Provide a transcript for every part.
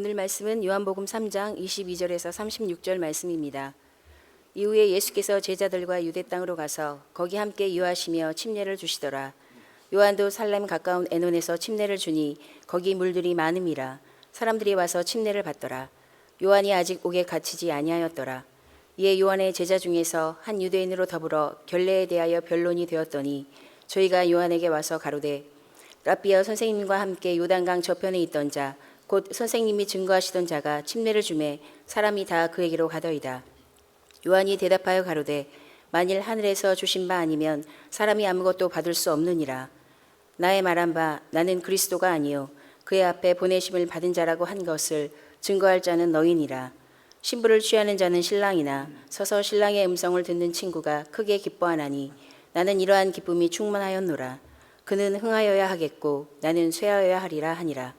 오늘 말씀은 요한복음 3장 22절에서 36절 말씀입니다. 이후에 예수께서 제자들과 유대 땅으로 가서 거기 함께 유하시며 침례를 주시더라. 요한도 살렘 가까운 에논에서 침례를 주니 거기 물들이 많음이라 사람들이 와서 침례를 받더라. 요한이 아직 옥에 갇히지 아니하였더라. 이에 요한의 제자 중에서 한 유대인으로 더불어 결례에 대하여 변론이 되었더니 저희가 요한에게 와서 가로되 랍비여, 선생님과 함께 요단강 저편에 있던 자 곧 선생님이 증거하시던 자가 침례를 주매 사람이 다 그에게로 가더이다. 요한이 대답하여 가로되 만일 하늘에서 주신 바 아니면 사람이 아무것도 받을 수 없느니라. 나의 말한 바 나는 그리스도가 아니요 그의 앞에 보내심을 받은 자라고 한 것을 증거할 자는 너희니라. 신부를 취하는 자는 신랑이나 서서 신랑의 음성을 듣는 친구가 크게 기뻐하나니 나는 이러한 기쁨이 충만하였노라. 그는 흥하여야 하겠고 나는 쇠하여야 하리라 하니라.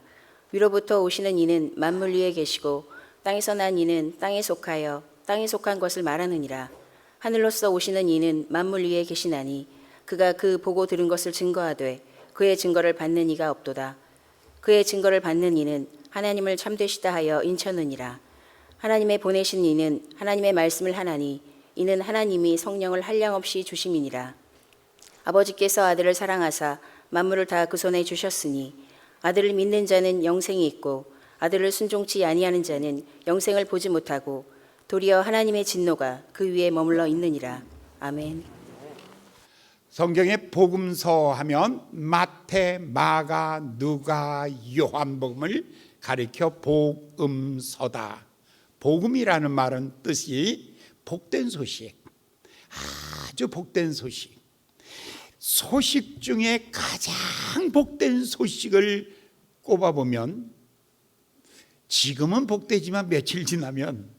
위로부터 오시는 이는 만물 위에 계시고 땅에서 난 이는 땅에 속하여 땅에 속한 것을 말하느니라. 하늘로서 오시는 이는 만물 위에 계시나니 그가 그 보고 들은 것을 증거하되 그의 증거를 받는 이가 없도다. 그의 증거를 받는 이는 하나님을 참되시다 하여 인쳤느니라. 하나님의 보내신 이는 하나님의 말씀을 하나니 이는 하나님이 성령을 한량없이 주심이니라. 아버지께서 아들을 사랑하사 만물을 다 그 손에 주셨으니 아들을 믿는 자는 영생이 있고 아들을 순종치 아니하는 자는 영생을 보지 못하고 도리어 하나님의 진노가 그 위에 머물러 있느니라. 아멘. 성경의 복음서 하면 마태, 마가, 누가, 요한복음을 가리켜 복음서다. 복음이라는 말은 뜻이 복된 소식, 아주 복된 소식. 소식 중에 가장 복된 소식을 꼽아보면 지금은 복되지만 며칠 지나면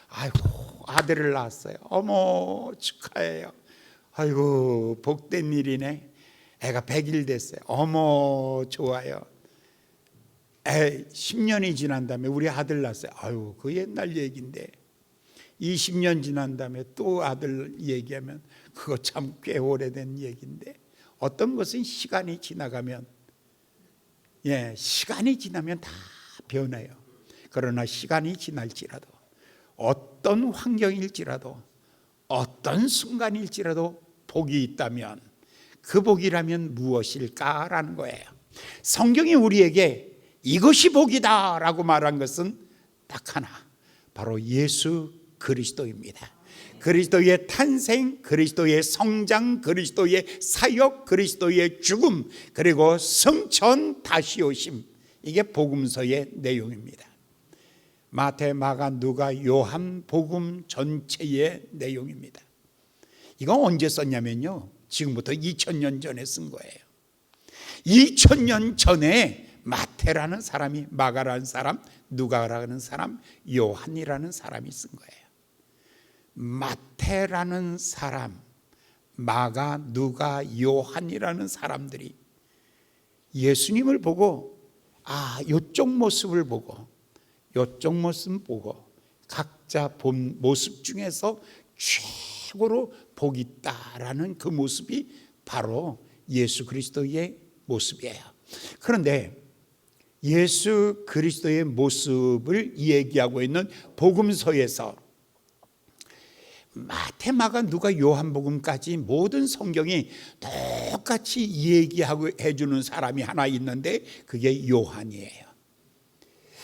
아이고 아들을 낳았어요. 어머 축하해요. 아이고 복된 일이네. 애가 100일 됐어요. 어머 좋아요. 10년이 지난 다음에 우리 아들 낳았어요. 아유 그 옛날 얘기인데 20년 지난 다음에 또 아들 얘기하면 그거 참 꽤 오래된 얘기인데 어떤 것은 시간이 지나가면 시간이 지나면 다 변해요. 그러나 시간이 지날지라도 어떤 환경일지라도 어떤 순간일지라도 복이 있다면 그 복이라면 무엇일까라는 거예요. 성경이 우리에게 이것이 복이다 라고 말한 것은 딱 하나, 바로 예수 그리스도입니다. 그리스도의 탄생, 그리스도의 성장, 그리스도의 사역, 그리스도의 죽음, 그리고 성천 다시 오심, 이게 복음서의 내용입니다. 마태, 마가, 누가, 요한 복음 전체의 내용입니다. 이건 언제 썼냐면요, 지금부터 2000년 전에 쓴 거예요. 2000년 전에 마태라는 사람이, 마가라는 사람, 누가라는 사람, 요한이라는 사람이 쓴 거예요. 마태라는 사람, 마가, 누가, 요한이라는 사람들이 예수님을 보고 이쪽 모습을 보고 이쪽 모습 보고 각자 본 모습 중에서 최고로 복이 있다라는 그 모습이 바로 예수 그리스도의 모습이에요. 그런데 예수 그리스도의 모습을 얘기하고 있는 복음서에서 마태, 마가, 누가, 요한복음까지 모든 성경이 똑같이 얘기하고 해주는 사람이 하나 있는데 그게 요한이에요.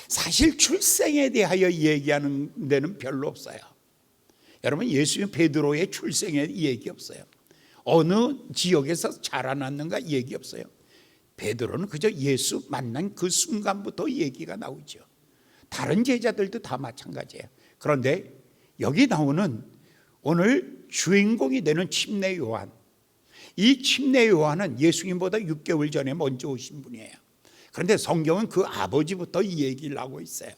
사실 출생에 대하여 얘기하는 데는 별로 없어요. 여러분 예수님 베드로의 출생에 얘기 없어요. 어느 지역에서 자라났는가 얘기 없어요. 베드로는 그저 예수 만난 그 순간부터 얘기가 나오죠. 다른 제자들도 다 마찬가지예요. 그런데 여기 나오는 오늘 주인공이 되는 침례 요한, 이 침례 요한은 예수님보다 6개월 전에 먼저 오신 분이에요. 그런데 성경은 그 아버지부터 이 얘기를 하고 있어요.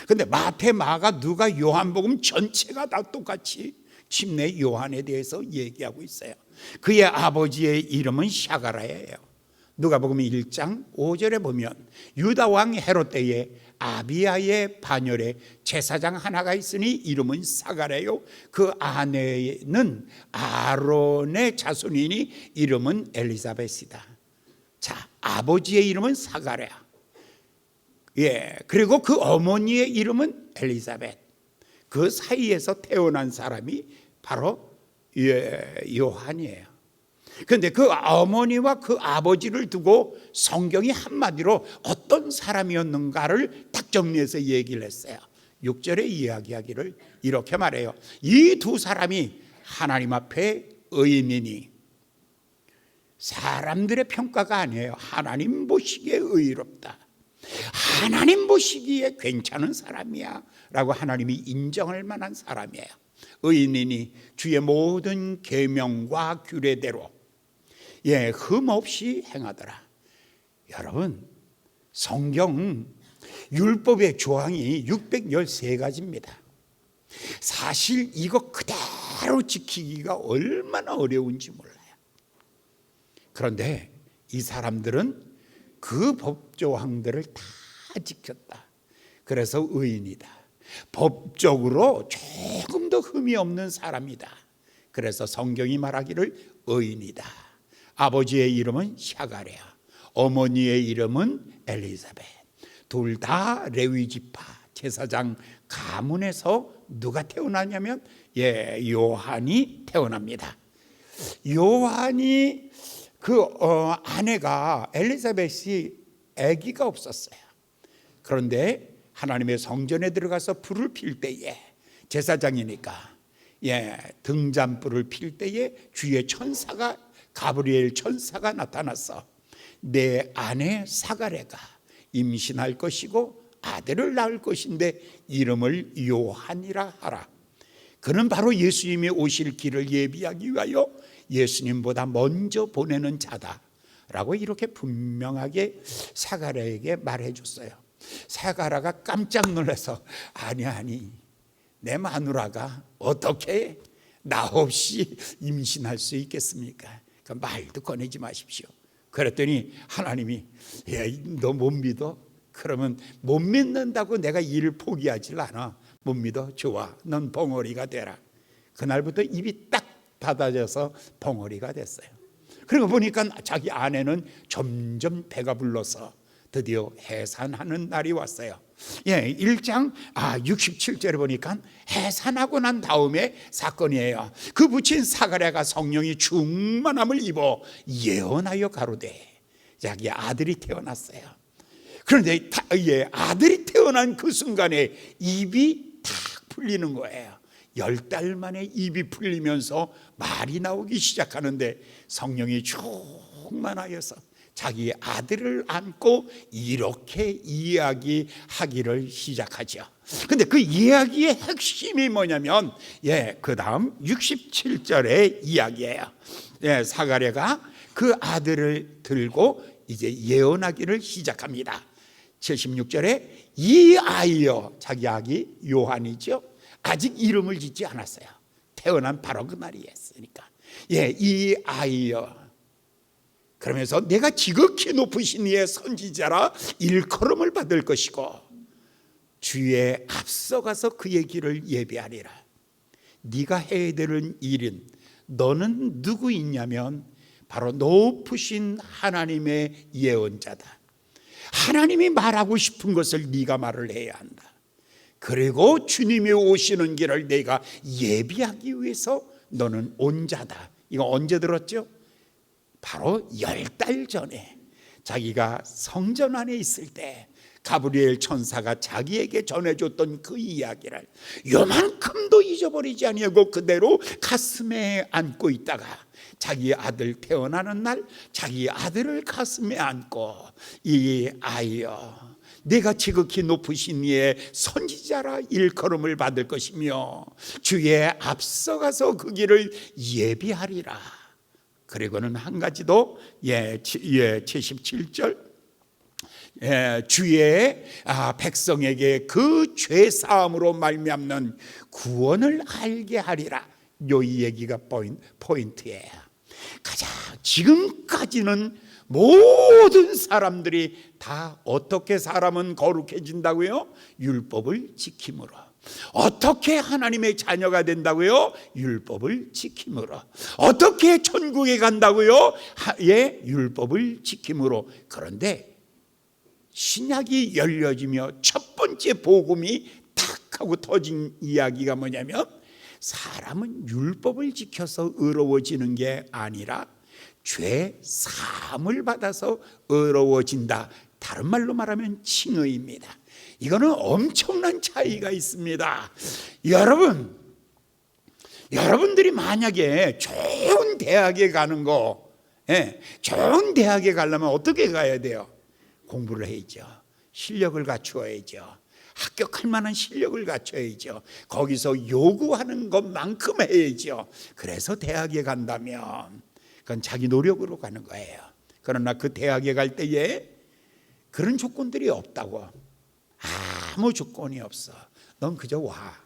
그런데 마태, 마가, 누가, 요한복음 전체가 다 똑같이 침례 요한에 대해서 얘기하고 있어요. 그의 아버지의 이름은 샤가라예요. 누가복음 1장 5절에 보면 유다 왕 헤롯 때에 아비야의 반열에 제사장 하나가 있으니 이름은 사가랴요. 그 아내는 아론의 자손이니 이름은 엘리사벳이다. 자, 아버지의 이름은 사가랴. 그리고 그 어머니의 이름은 엘리사벳. 그 사이에서 태어난 사람이 바로 요한이에요. 그런데 그 어머니와 그 아버지를 두고 성경이 한마디로 어떤 사람이었는가를 딱 정리해서 얘기를 했어요. 6절에 이야기하기를 이렇게 말해요. 이 두 사람이 하나님 앞에 의인이니, 사람들의 평가가 아니에요. 하나님 보시기에 의롭다, 하나님 보시기에 괜찮은 사람이야 라고 하나님이 인정할 만한 사람이에요. 의인이니 주의 모든 계명과 규례대로 흠없이 행하더라. 여러분, 성경 율법의 조항이 613가지입니다. 사실 이거 그대로 지키기가 얼마나 어려운지 몰라요. 그런데 이 사람들은 그 법조항들을 다 지켰다. 그래서 의인이다. 법적으로 조금 더 흠이 없는 사람이다. 그래서 성경이 말하기를 의인이다. 아버지의 이름은 샤가랴, 어머니의 이름은 엘리사벳. 둘 다 레위 지파 제사장 가문에서 누가 태어나냐면 요한이 태어납니다. 요한이 그 아내가 엘리사벳이 아기가 없었어요. 그런데 하나님의 성전에 들어가서 불을 필 때에, 제사장이니까 등잔불을 필 때에 주의 천사가, 가브리엘 천사가 나타나서 내 아내 사가랴가 임신할 것이고 아들을 낳을 것인데 이름을 요한이라 하라. 그는 바로 예수님이 오실 길을 예비하기 위하여 예수님보다 먼저 보내는 자다 라고 이렇게 분명하게 사가랴에게 말해줬어요. 사가랴가 깜짝 놀라서 아니 내 마누라가 어떻게 나 없이 임신할 수 있겠습니까? 그 말도 꺼내지 마십시오. 그랬더니 하나님이 너 못 믿어? 그러면 못 믿는다고 내가 일을 포기하지 않아. 못 믿어? 좋아, 넌 벙어리가 되라. 그날부터 입이 딱 닫아져서 벙어리가 됐어요. 그리고 보니까 자기 아내는 점점 배가 불러서 드디어 해산하는 날이 왔어요. 1장 67절에 보니까 해산하고 난 다음에 사건이에요. 그 부친 사가랴가 성령이 충만함을 입어 예언하여 가로되 자기 아들이 태어났어요. 그런데 아들이 태어난 그 순간에 입이 탁 풀리는 거예요. 10달 만에 입이 풀리면서 말이 나오기 시작하는데 성령이 충만하여서 자기 아들을 안고 이렇게 이야기하기를 시작하죠. 근데 그 이야기의 핵심이 뭐냐면 그 다음 67절의 이야기예요. 사가랴가 그 아들을 들고 이제 예언하기를 시작합니다. 76절에 이 아이여, 자기 아기 요한이죠. 아직 이름을 짓지 않았어요. 태어난 바로 그 날이었으니까. 이 아이여, 그러면서 내가 지극히 높으신 이의 선지자라 일컬음을 받을 것이고 주의 앞서가서 그의 길을 예비하리라. 네가 해야 되는 일은, 너는 누구 있냐면 바로 높으신 하나님의 예언자다. 하나님이 말하고 싶은 것을 네가 말을 해야 한다. 그리고 주님이 오시는 길을 내가 예비하기 위해서 너는 온 자다. 이거 언제 들었죠? 바로 10달 전에 자기가 성전 안에 있을 때 가브리엘 천사가 자기에게 전해줬던 그 이야기를 요만큼도 잊어버리지 아니하고 그대로 가슴에 안고 있다가 자기 아들 태어나는 날 자기 아들을 가슴에 안고 이 아이여, 내가 지극히 높으신 이의 선지자라 일컬음을 받을 것이며 주의 앞서가서 그 길을 예비하리라. 그리고는 한 가지 더 77절 주의 백성에게 그 죄사함으로 말미암는 구원을 알게 하리라. 이 얘기가 포인트예요. 가장 지금까지는 모든 사람들이 다 어떻게 사람은 거룩해진다고요? 율법을 지킴으로. 어떻게 하나님의 자녀가 된다고요? 율법을 지킴으로. 어떻게 천국에 간다고요? 율법을 지킴으로. 그런데 신약이 열려지며 첫 번째 복음이 탁 하고 터진 이야기가 뭐냐면, 사람은 율법을 지켜서 의로워지는 게 아니라 죄 사함을 받아서 의로워진다. 다른 말로 말하면 칭의입니다. 이거는 엄청난 차이가 있습니다. 여러분들이 만약에 좋은 대학에 가는 거, 좋은 대학에 가려면 어떻게 가야 돼요? 공부를 해야죠. 실력을 갖추어야죠. 합격할 만한 실력을 갖춰야죠. 거기서 요구하는 것만큼 해야죠. 그래서 대학에 간다면 그건 자기 노력으로 가는 거예요. 그러나 그 대학에 갈 때에 그런 조건들이 없다고. 아무 조건이 없어. 넌 그저 와.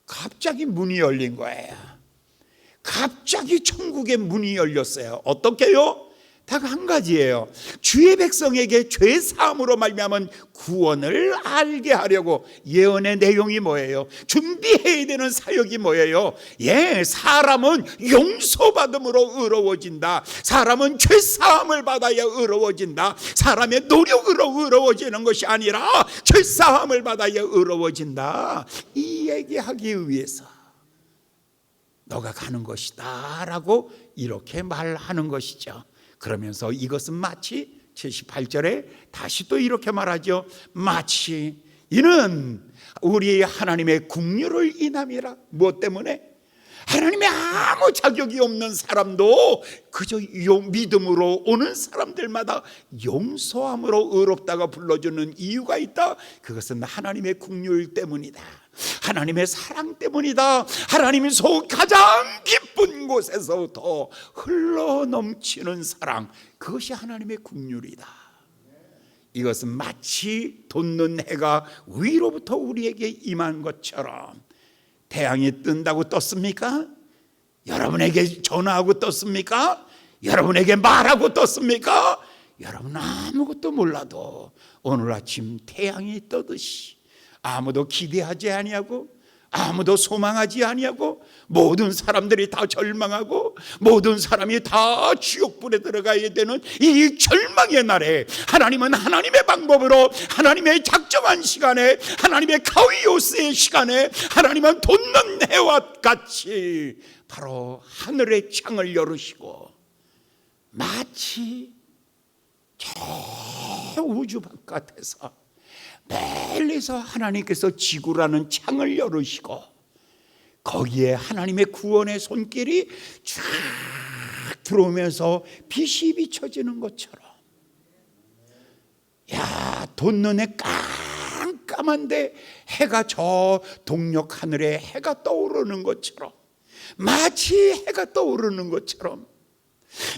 갑자기 문이 열린 거예요. 갑자기 천국의 문이 열렸어요. 어떻게요? 딱 한 가지예요. 주의 백성에게 죄 사함으로 말미암은 구원을 알게 하려고. 예언의 내용이 뭐예요? 준비해야 되는 사역이 뭐예요? 사람은 용서받음으로 의로워진다. 사람은 죄 사함을 받아야 의로워진다. 사람의 노력으로 의로워지는 것이 아니라 죄 사함을 받아야 의로워진다. 이 얘기하기 위해서 너가 가는 것이다 라고 이렇게 말하는 것이죠. 그러면서 이것은 마치 78절에 다시 또 이렇게 말하죠. 마치 이는 우리 하나님의 긍휼을 인함이라. 무엇 때문에? 하나님의 아무 자격이 없는 사람도 그저 믿음으로 오는 사람들마다 용서함으로 의롭다가 불러주는 이유가 있다. 그것은 하나님의 긍휼 때문이다. 하나님의 사랑 때문이다. 하나님이 가장 깊은 곳에서부터 흘러넘치는 사랑, 그것이 하나님의 긍휼이다. 이것은 마치 돋는 해가 위로부터 우리에게 임한 것처럼. 태양이 뜬다고 떴습니까? 여러분에게 전화하고 떴습니까? 여러분에게 말하고 떴습니까? 여러분 아무것도 몰라도 오늘 아침 태양이 떠듯이 아무도 기대하지 아니하고 아무도 소망하지 아니하고 모든 사람들이 다 절망하고 모든 사람이 다 지옥불에 들어가야 되는 이 절망의 날에 하나님은 하나님의 방법으로 하나님의 작정한 시간에 하나님의 카이오스의 시간에 하나님은 돋는 해와 같이 바로 하늘의 창을 열으시고 마치 저 우주 바깥에서 멀리서 하나님께서 지구라는 창을 열으시고 거기에 하나님의 구원의 손길이 쫙 들어오면서 빛이 비춰지는 것처럼, 돋는 해 깜깜한데 해가 저 동력 하늘에 해가 떠오르는 것처럼, 마치 해가 떠오르는 것처럼,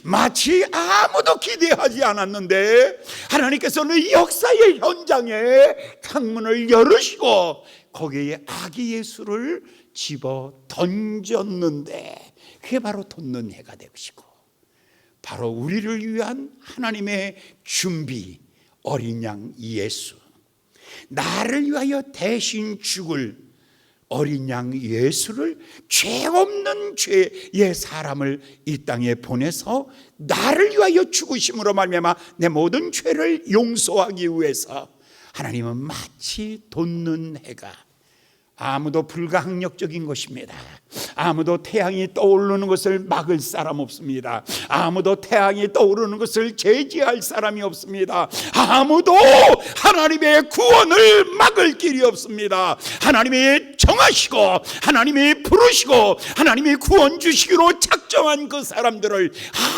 마치 아무도 기대하지 않았는데 하나님께서는 역사의 현장에 창문을 열으시고 거기에 아기 예수를 집어 던졌는데, 그게 바로 돋는 해가 되시고 바로 우리를 위한 하나님의 준비, 어린 양 예수, 나를 위하여 대신 죽을 어린 양 예수를, 죄 없는 죄의 사람을 이 땅에 보내서 나를 위하여 죽으심으로 말미암아 내 모든 죄를 용서하기 위해서 하나님은 마치 돋는 해가, 아무도 불가항력적인 것입니다. 아무도 태양이 떠오르는 것을 막을 사람 없습니다. 아무도 태양이 떠오르는 것을 제지할 사람이 없습니다. 아무도 하나님의 구원을 막을 길이 없습니다. 하나님이 정하시고 하나님이 부르시고 하나님이 구원 주시기로 작정한 그 사람들을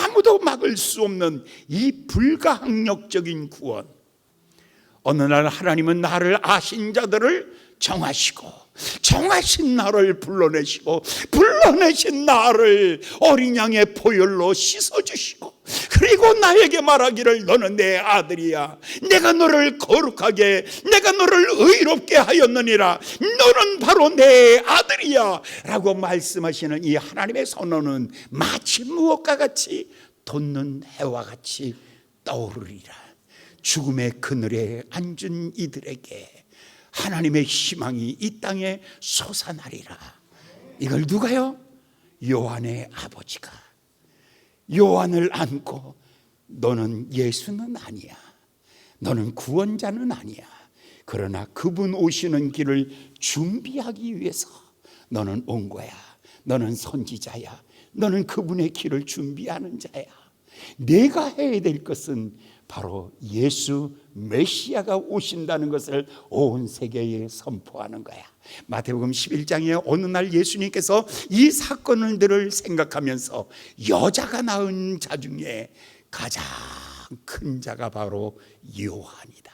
아무도 막을 수 없는 이 불가항력적인 구원. 어느 날 하나님은 나를 아신 자들을 정하신 나를 불러내시고 불러내신 나를 어린 양의 보혈로 씻어주시고, 그리고 나에게 말하기를 너는 내 아들이야, 내가 너를 거룩하게 내가 너를 의롭게 하였느니라, 너는 바로 내 아들이야 라고 말씀하시는 이 하나님의 선언은 마치 무엇과 같이 돋는 해와 같이 떠오르리라. 죽음의 그늘에 앉은 이들에게 하나님의 희망이 이 땅에 솟아나리라. 이걸 누가요? 요한의 아버지가 요한을 안고 너는 예수는 아니야, 너는 구원자는 아니야. 그러나 그분 오시는 길을 준비하기 위해서 너는 온 거야. 너는 선지자야. 너는 그분의 길을 준비하는 자야. 내가 해야 될 것은 바로 예수 메시아가 오신다는 것을 온 세계에 선포하는 거야. 마태복음 11장에 어느 날 예수님께서 이 사건들을 생각하면서 여자가 낳은 자 중에 가장 큰 자가 바로 요한이다.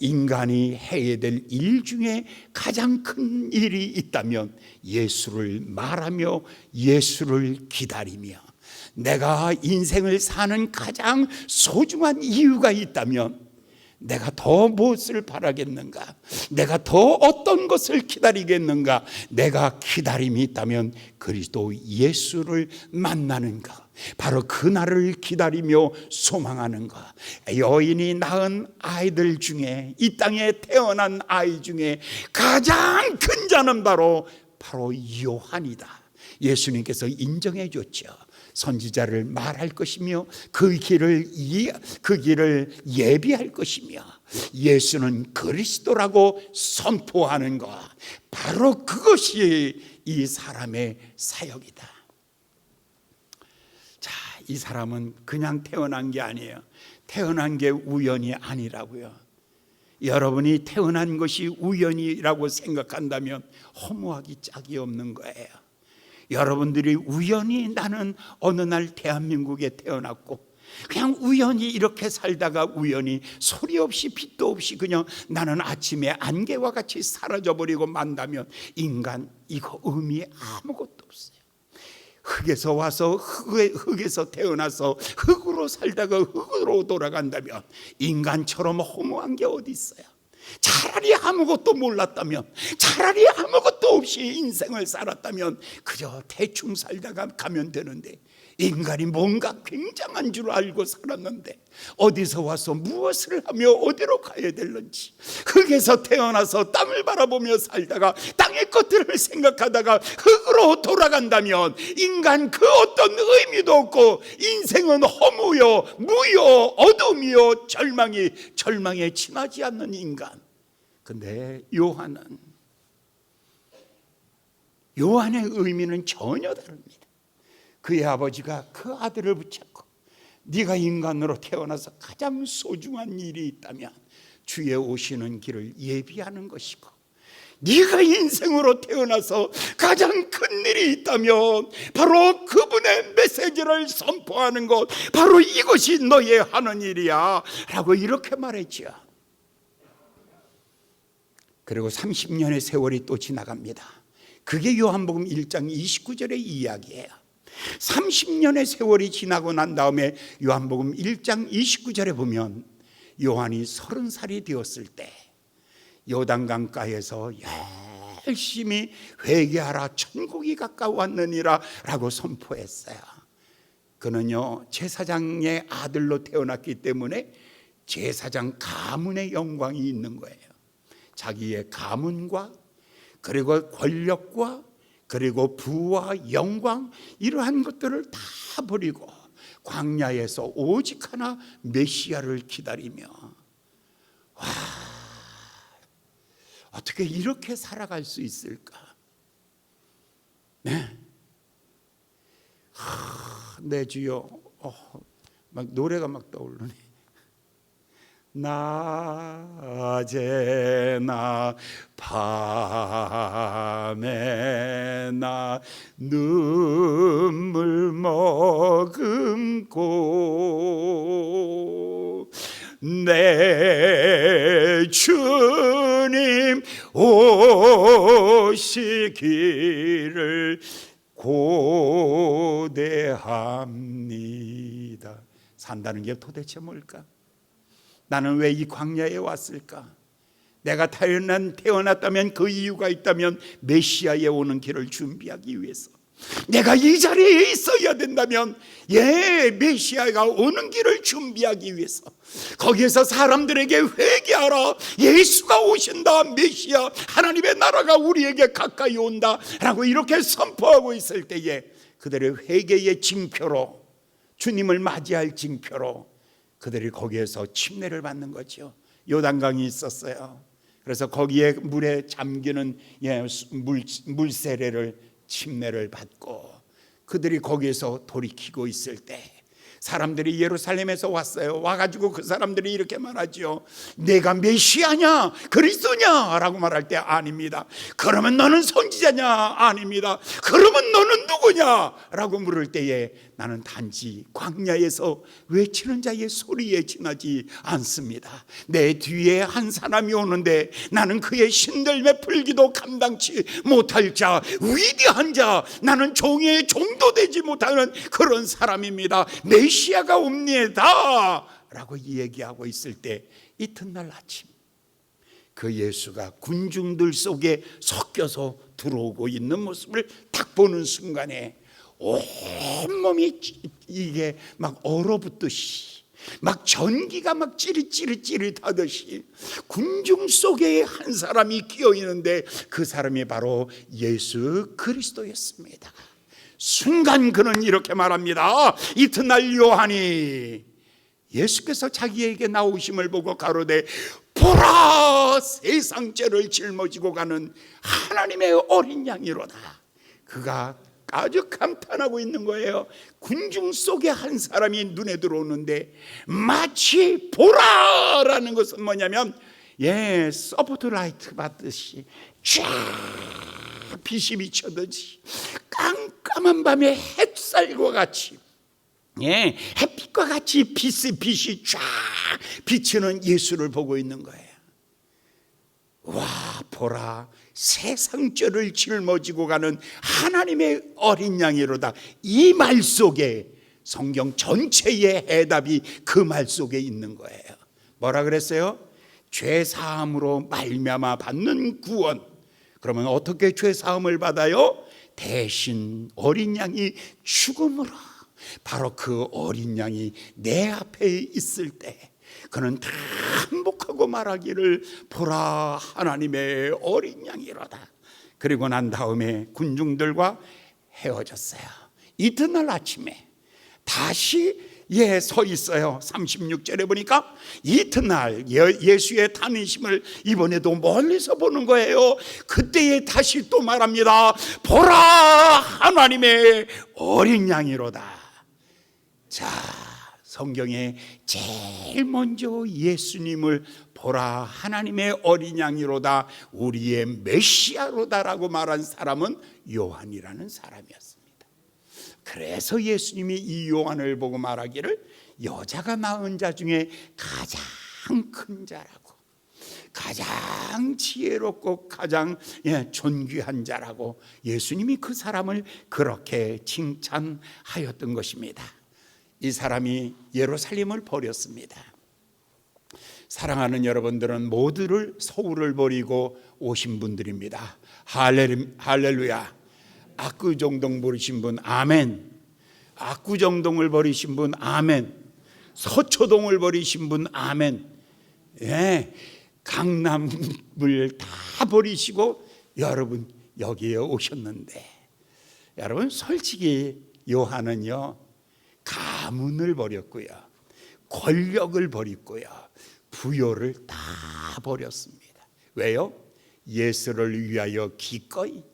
인간이 해야 될 일 중에 가장 큰 일이 있다면 예수를 말하며 예수를 기다리며, 내가 인생을 사는 가장 소중한 이유가 있다면 내가 더 무엇을 바라겠는가? 내가 더 어떤 것을 기다리겠는가? 내가 기다림이 있다면 그리스도 예수를 만나는 것, 바로 그날을 기다리며 소망하는 것. 여인이 낳은 아이들 중에, 이 땅에 태어난 아이 중에 가장 큰 자는 바로 요한이다. 예수님께서 인정해 줬죠. 선지자를 말할 것이며 그 길을 예비할 것이며, 예수는 그리스도라고 선포하는 것, 바로 그것이 이 사람의 사역이다. 자, 이 사람은 그냥 태어난 게 아니에요. 태어난 게 우연이 아니라고요. 여러분이 태어난 것이 우연이라고 생각한다면 허무하기 짝이 없는 거예요. 여러분들이 우연히 나는 어느 날 대한민국에 태어났고 그냥 우연히 이렇게 살다가 우연히 소리 없이 빛도 없이 그냥 나는 아침에 안개와 같이 사라져버리고 만다면 인간 이거 의미 아무것도 없어요. 흙에서 와서 흙에서 태어나서 흙으로 살다가 흙으로 돌아간다면 인간처럼 허무한 게 어디 있어요? 차라리 아무것도 몰랐다면, 차라리 아무것도 없이 인생을 살았다면 그저 대충 살다가 가면 되는데, 인간이 뭔가 굉장한 줄 알고 살았는데 어디서 와서 무엇을 하며 어디로 가야 될는지, 흙에서 태어나서 땅을 바라보며 살다가 땅의 것들을 생각하다가 흙으로 돌아간다면 인간 그 어떤 의미도 없고 인생은 허무요 무요 어둠이요 절망에 지나지 않는 인간. 근데 요한의 의미는 전혀 다릅니다. 그의 아버지가 그 아들을 붙잡고 네가 인간으로 태어나서 가장 소중한 일이 있다면 주의 오시는 길을 예비하는 것이고, 네가 인생으로 태어나서 가장 큰 일이 있다면 바로 그분의 메시지를 선포하는 것, 바로 이것이 너의 하는 일이야 라고 이렇게 말했죠. 그리고 30년의 세월이 또 지나갑니다. 그게 요한복음 1장 29절의 이야기예요. 30년의 세월이 지나고 난 다음에 요한복음 1장 29절에 보면 요한이 30살이 되었을 때 요단강가에서 열심히 회개하라 천국이 가까웠느니라 라고 선포했어요. 그는요 제사장의 아들로 태어났기 때문에 제사장 가문의 영광이 있는 거예요. 자기의 가문과 그리고 권력과 그리고 부와 영광 이러한 것들을 다 버리고 광야에서 오직 하나 메시아를 기다리며, 와, 어떻게 이렇게 살아갈 수 있을까? 네, 내 주여, 막 노래가 막 떠오르네. 낮에나 밤에나 눈물 머금고 내 주님 오시기를 고대합니다. 산다는 게 도대체 뭘까? 나는 왜 이 광야에 왔을까? 내가 태어났다면 그 이유가 있다면 메시아에 오는 길을 준비하기 위해서, 내가 이 자리에 있어야 된다면 메시아가 오는 길을 준비하기 위해서, 거기에서 사람들에게 회개하라, 예수가 오신다, 메시아 하나님의 나라가 우리에게 가까이 온다 라고 이렇게 선포하고 있을 때에 그들의 회개의 징표로, 주님을 맞이할 징표로 그들이 거기에서 침례를 받는 거죠. 요단강이 있었어요. 그래서 거기에 물에 잠기는 물세례를 침례를 받고 그들이 거기에서 돌이키고 있을 때 사람들이 예루살렘에서 왔어요. 와가지고 그 사람들이 이렇게 말하죠. 내가 메시아냐 그리스도냐 라고 말할 때 아닙니다. 그러면 너는 선지자냐 아닙니다. 그러면 너는 누구냐 라고 물을 때에 나는 단지 광야에서 외치는 자의 소리에 지나지 않습니다. 내 뒤에 한 사람이 오는데 나는 그의 신들매 풀기도 감당치 못할 자, 위대한 자, 나는 종의 종도 되지 못하는 그런 사람입니다. 메시아가 옵니다 라고 얘기하고 있을 때 이튿날 아침 그 예수가 군중들 속에 섞여서 들어오고 있는 모습을 딱 보는 순간에 온몸이 이게 막 얼어붙듯이 막 전기가 막 찌릿찌릿하듯이 군중 속에 한 사람이 끼어 있는데 그 사람이 바로 예수 그리스도였습니다. 순간 그는 이렇게 말합니다. 이튿날 요한이 예수께서 자기에게 나오심을 보고 가로되 보라 세상 죄를 짊어지고 가는 하나님의 어린 양이로다. 그가 아주 감탄하고 있는 거예요. 군중 속에 한 사람이 눈에 들어오는데 마치 보라라는 것은 뭐냐면 서브트라이트 받듯이 쫙 빛이 비쳐듯이 깜깜한 밤에 햇살과 같이 햇빛과 같이 빛이 쫙 비치는 예수를 보고 있는 거예요. 와 보라 세상 죄를 짊어지고 가는 하나님의 어린 양이로다. 이 말 속에 성경 전체의 해답이 그 말 속에 있는 거예요. 뭐라 그랬어요? 죄 사함으로 말미암아 받는 구원. 그러면 어떻게 죄 사함을 받아요? 대신 어린 양이 죽음으로. 바로 그 어린 양이 내 앞에 있을 때 그는 다 한복하고 말하기를 보라 하나님의 어린 양이로다. 그리고 난 다음에 군중들과 헤어졌어요. 이튿날 아침에 다시 서 있어요. 36절에 보니까 이튿날 예수의 탄생심을 이번에도 멀리서 보는 거예요. 그때에 다시 또 말합니다. 보라 하나님의 어린 양이로다. 자, 성경에 제일 먼저 예수님을 보라 하나님의 어린 양이로다 우리의 메시아로다라고 말한 사람은 요한이라는 사람이었습니다. 그래서 예수님이 이 요한을 보고 말하기를 여자가 낳은 자 중에 가장 큰 자라고 가장 지혜롭고 가장 존귀한 자라고 예수님이 그 사람을 그렇게 칭찬하였던 것입니다. 이 사람이 예루살렘을 버렸습니다. 사랑하는 여러분들은 모두를 서울을 버리고 오신 분들입니다. 할렐루야. 압구정동 버리신 분 아멘. 압구정동을 버리신 분 아멘. 서초동을 버리신 분 아멘. 강남을 다 버리시고 여러분 여기에 오셨는데 여러분 솔직히 요한은요 가문을 버렸고요 권력을 버렸고요 부요를 다 버렸습니다. 왜요? 예수를 위하여 기꺼이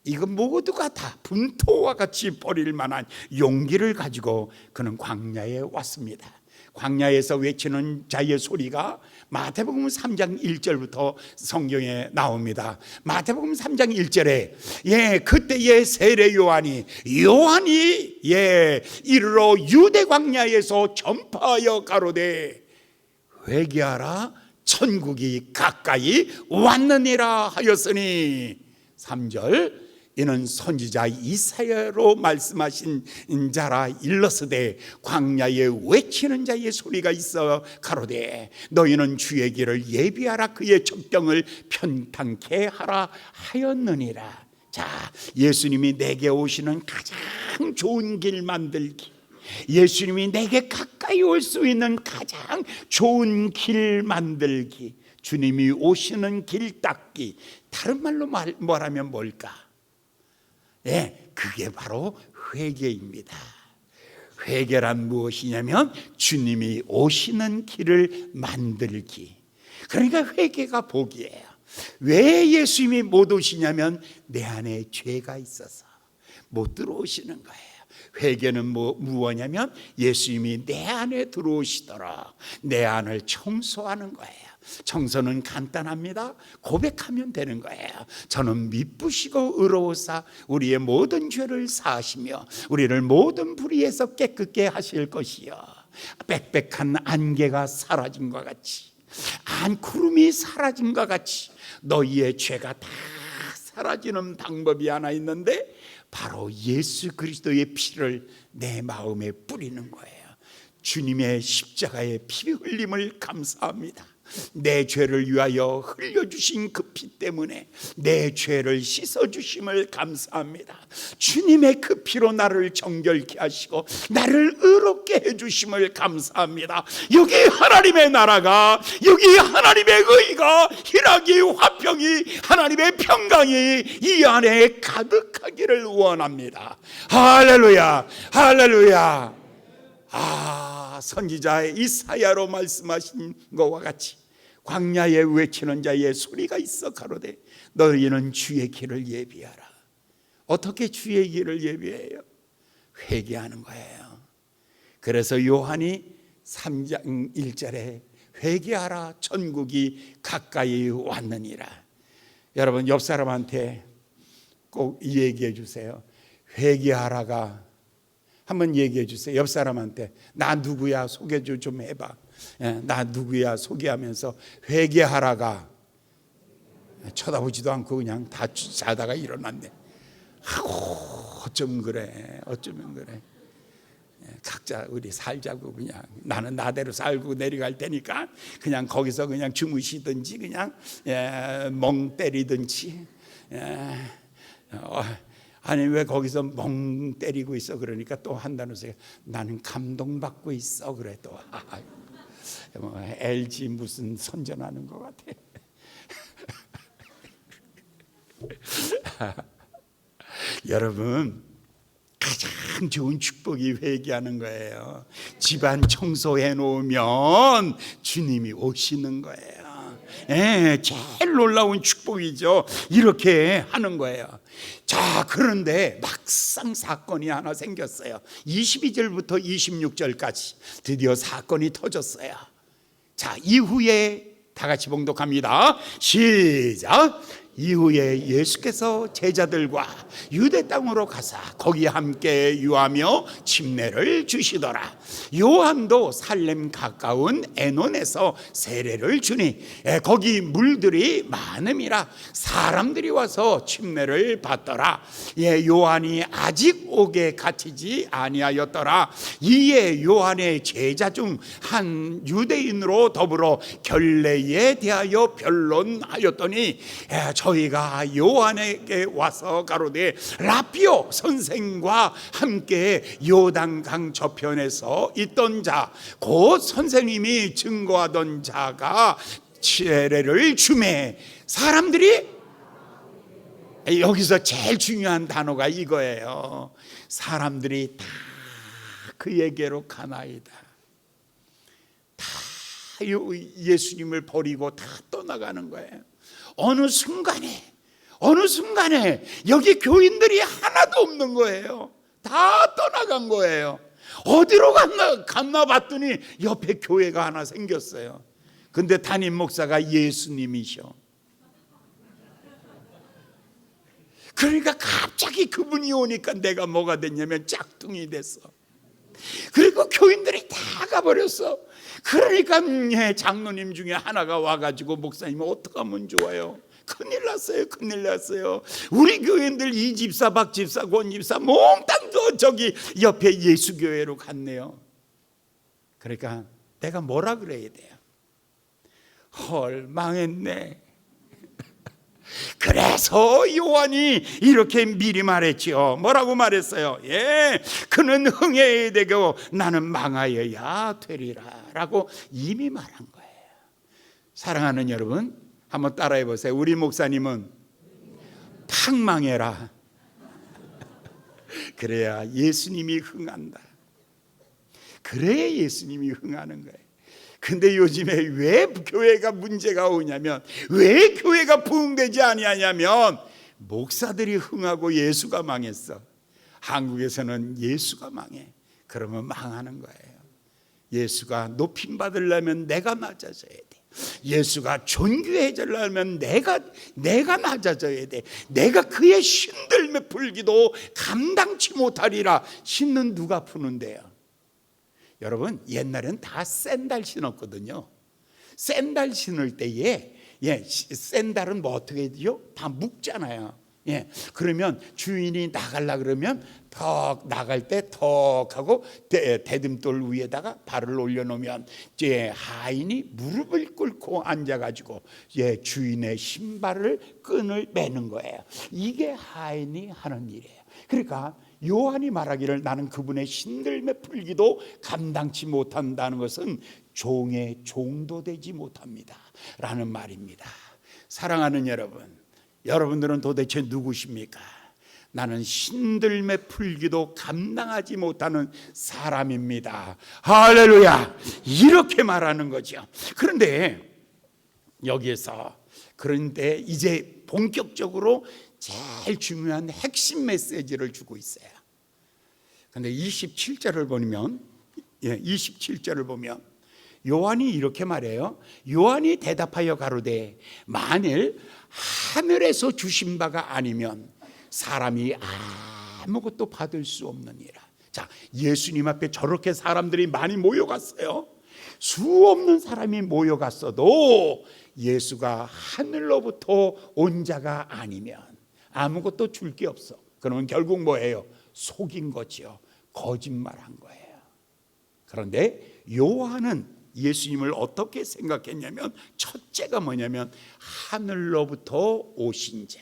이거 모두가 다 분토와 같이 버릴 만한 용기를 가지고 그는 광야에 왔습니다. 광야에서 외치는 자의 소리가 마태복음 3장 1절부터 성경에 나옵니다. 마태복음 3장 1절에 그때의 세례 요한이 이르러 유대 광야에서 전파하여 가로되 회개하라 천국이 가까이 왔느니라 하였으니 3절 이는 선지자 이사야로 말씀하신 자라 일러스되 광야에 외치는 자의 소리가 있어 가로되 너희는 주의 길을 예비하라 그의 적경을 편탄케 하라 하였느니라. 자, 예수님이 내게 오시는 가장 좋은 길 만들기, 예수님이 내게 가까이 올 수 있는 가장 좋은 길 만들기, 주님이 오시는 길 닦기, 다른 말로 말하면 뭘까? 그게 바로 회개입니다. 회개란 무엇이냐면 주님이 오시는 길을 만들기. 그러니까 회개가 복이에요. 왜 예수님이 못 오시냐면 내 안에 죄가 있어서 못 들어오시는 거예요. 회개는 무엇이냐면 예수님이 내 안에 들어오시도록 내 안을 청소하는 거예요. 청소는 간단합니다. 고백하면 되는 거예요. 저는 미쁘시고 의로우사 우리의 모든 죄를 사하시며 우리를 모든 불의에서 깨끗게 하실 것이요, 빽빽한 안개가 사라진 것 같이, 구름이 사라진 것 같이 너희의 죄가 다 사라지는 방법이 하나 있는데 바로 예수 그리스도의 피를 내 마음에 뿌리는 거예요. 주님의 십자가의 피 흘림을 감사합니다. 내 죄를 위하여 흘려주신 그 피 때문에 내 죄를 씻어주심을 감사합니다. 주님의 그 피로 나를 정결케 하시고 나를 의롭게 해주심을 감사합니다. 여기 하나님의 나라가, 여기 하나님의 의가, 희락이, 화평이, 하나님의 평강이 이 안에 가득하기를 원합니다. 할렐루야, 할렐루야. 선지자 이사야로 말씀하신 것과 같이 광야에 외치는 자의 소리가 있어 가로되 너희는 주의 길을 예비하라. 어떻게 주의 길을 예비해요? 회개하는 거예요. 그래서 요한이 3장 1절에 회개하라 천국이 가까이 왔느니라. 여러분 옆 사람한테 꼭 얘기해 주세요. 회개하라가 한번 얘기해 주세요. 옆 사람한테 나 누구야 소개 좀 해봐. 나 누구야 소개하면서 회개하라가, 쳐다보지도 않고 그냥 다 자다가 일어났네. 어쩌면 그래, 어쩌면 그래. 각자 우리 살자고, 그냥 나는 나대로 살고 내려갈 테니까 그냥 거기서 그냥 주무시든지 그냥 멍 때리든지. 아니 왜 거기서 멍 때리고 있어? 그러니까 또 한다면서요. 나는 감동받고 있어. 그래 또 LG 무슨 선전하는 것 같아. 여러분 가장 좋은 축복이 회개하는 거예요. 집안 청소해 놓으면 주님이 오시는 거예요. 제일 놀라운 축복이죠. 이렇게 하는 거예요. 자, 그런데 막상 사건이 하나 생겼어요. 22절부터 26절까지 드디어 사건이 터졌어요. 자, 이후에 다 같이 봉독합니다. 시작. 이후에 예수께서 제자들과 유대 땅으로 가사 거기 함께 유하며 침례를 주시더라. 요한도 살렘 가까운 에논에서 세례를 주니 거기 물들이 많음이라 사람들이 와서 침례를 받더라. 요한이 아직 옥에 갇히지 아니하였더라. 이에 요한의 제자 중 한 유대인으로 더불어 결례에 대하여 변론하였더니 저희가 요한에게 와서 가로되 라피오 선생과 함께 요단강 저편에서 있던 자 곧 선생님이 증거하던 자가 세례를 주매 사람들이, 여기서 제일 중요한 단어가 이거예요. 사람들이 다 그에게로 가나이다. 다 예수님을 버리고 다 떠나가는 거예요. 어느 순간에 여기 교인들이 하나도 없는 거예요. 다 떠나간 거예요. 어디로 갔나 봤더니 옆에 교회가 하나 생겼어요. 근데 담임 목사가 예수님이셔. 그러니까 갑자기 그분이 오니까 내가 뭐가 됐냐면 짝퉁이 됐어. 그리고 교인들이 다 가버렸어. 그러니까 장로님 중에 하나가 와가지고 목사님 어떻게 하면 좋아요? 큰일 났어요. 우리 교인들 이 집사 박 집사 권 집사 몽땅 저기 옆에 예수교회로 갔네요. 그러니까 내가 뭐라 그래야 돼요? 헐 망했네. 그래서 요한이 이렇게 미리 말했죠. 뭐라고 말했어요? 그는 흥해야 되고 나는 망하여야 되리라 라고 이미 말한 거예요. 사랑하는 여러분, 한번 따라해 보세요. 우리 목사님은 탁 망해라. 그래야 예수님이 흥한다. 그래야 예수님이 흥하는 거예요. 근데 요즘에 왜 교회가 문제가 오냐면, 왜 교회가 부흥되지 아니하냐면 목사들이 흥하고 예수가 망했어. 한국에서는 예수가 망해. 그러면 망하는 거예요. 예수가 높임 받으려면 내가 낮아져야 돼. 예수가 존귀해지려면 내가 낮아져야 돼. 내가 그의 신들매 풀기도 감당치 못하리라. 신는 누가 푸는데요? 여러분, 옛날엔 다 샌달 신었거든요. 샌달 신을 때에 샌달은 뭐 어떻게 해요? 다 묶잖아요. 그러면 주인이 나가려 그러면 턱 나갈 때 턱 하고 대딤돌 위에다가 발을 올려놓으면 이제 하인이 무릎을 꿇고 앉아가지고 주인의 신발을 끈을 매는 거예요. 이게 하인이 하는 일이에요. 그러니까 요한이 말하기를 나는 그분의 신들매 풀기도 감당치 못한다는 것은 종의 종도 되지 못합니다 라는 말입니다. 사랑하는 여러분, 여러분들은 도대체 누구십니까? 나는 신들매 풀기도 감당하지 못하는 사람입니다. 할렐루야! 이렇게 말하는 거죠. 그런데 여기에서 그런데 이제 본격적으로 제일 중요한 핵심 메시지를 주고 있어요. 그런데 27절을 보면 27절을 보면 요한이 이렇게 말해요. 요한이 대답하여 가로되 만일 하늘에서 주신 바가 아니면 사람이 아무것도 받을 수 없느니라. 자, 예수님 앞에 저렇게 사람들이 많이 모여갔어요. 수 없는 사람이 모여갔어도 예수가 하늘로부터 온 자가 아니면 아무것도 줄 게 없어. 그러면 결국 뭐예요? 속인 거죠. 거짓말한 거예요. 그런데 요한은 예수님을 어떻게 생각했냐면 첫째가 뭐냐면 하늘로부터 오신 자,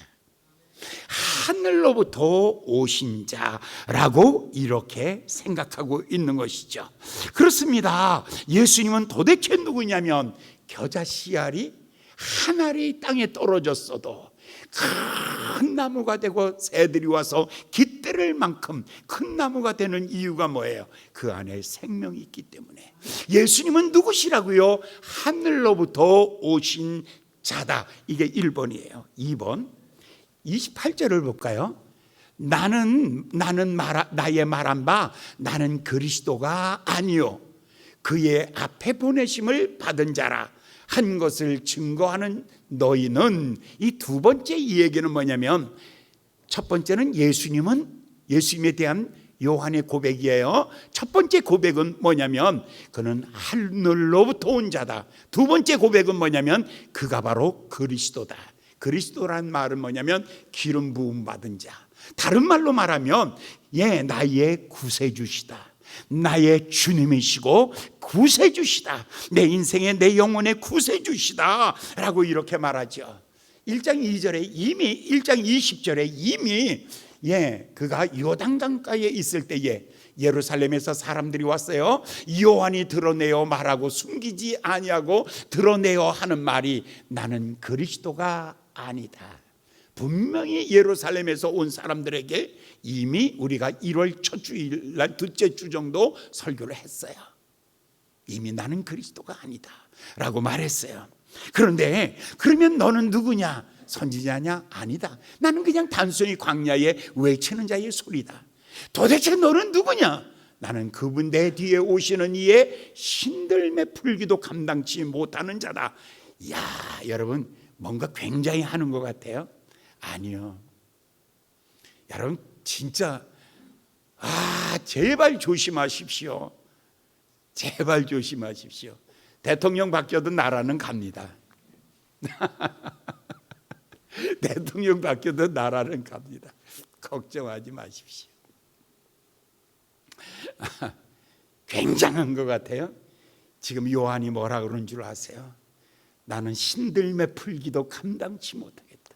하늘로부터 오신 자라고 이렇게 생각하고 있는 것이죠. 그렇습니다. 예수님은 도대체 누구냐면 겨자 씨알이 한 알이 땅에 떨어졌어도 큰 나무가 되고 새들이 와서 깃들을 만큼 큰 나무가 되는 이유가 뭐예요? 그 안에 생명이 있기 때문에. 예수님은 누구시라고요? 하늘로부터 오신 자다. 이게 1번이에요. 2번 28절을 볼까요? 나의 말한 바 나는 그리스도가 아니요 그의 앞에 보내심을 받은 자라 한 것을 증거하는 너희는. 이 두 번째 이 얘기는 뭐냐면 첫 번째는 예수님에 대한 요한의 고백이에요. 첫 번째 고백은 뭐냐면 그는 하늘로부터 온 자다. 두 번째 고백은 뭐냐면 그가 바로 그리스도다. 그리스도란 말은 뭐냐면 기름 부음 받은 자. 다른 말로 말하면 나의 구세주시다. 나의 주님이시고 구세주시다. 내 인생의 내 영혼의 구세주시다 라고 이렇게 말하죠. 1장 2절에 이미 1장 20절에 이미 그가 요단강가에 있을 때에 예루살렘에서 사람들이 왔어요. 요한이 드러내어 말하고 숨기지 아니하고 드러내어 하는 말이 나는 그리스도가 아니다. 분명히 예루살렘에서 온 사람들에게 이미 우리가 1월 첫 주일 날 둘째 주 정도 설교를 했어요. 이미 나는 그리스도가 아니다 라고 말했어요. 그런데 그러면 너는 누구냐? 선지자냐? 아니다. 나는 그냥 단순히 광야에 외치는 자의 소리다. 도대체 너는 누구냐? 나는 그분 내 뒤에 오시는 이의 신들매 풀기도 감당치 못하는 자다. 야, 여러분 뭔가 굉장히 하는 것 같아요. 아니요. 여러분 진짜 제발 조심하십시오. 제발 조심하십시오. 대통령 바뀌어도 나라는 갑니다. 대통령 바뀌어도 나라는 갑니다. 걱정하지 마십시오. 굉장한 것 같아요. 지금 요한이 뭐라 그러는 줄 아세요? 나는 신들매 풀기도 감당치 못하겠다.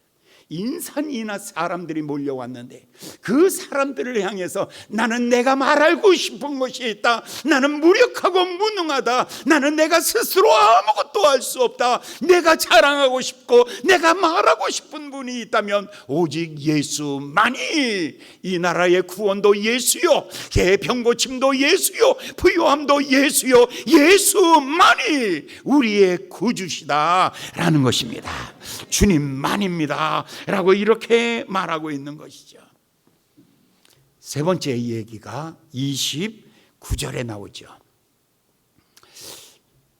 인산이나 사람들이 몰려왔는데 그 사람들을 향해서 나는 내가 말하고 싶은 것이 있다. 나는 무력하고 무능하다. 나는 내가 스스로 아무것도 할 수 없다. 내가 자랑하고 싶고 내가 말하고 싶은 분이 있다면 오직 예수만이, 이 나라의 구원도 예수요, 병 고침도 예수요, 부유함도 예수요, 예수만이 우리의 구주시다 라는 것입니다. 주님만입니다 라고 이렇게 말하고 있는 것이죠. 세 번째 얘기가 29절에 나오죠.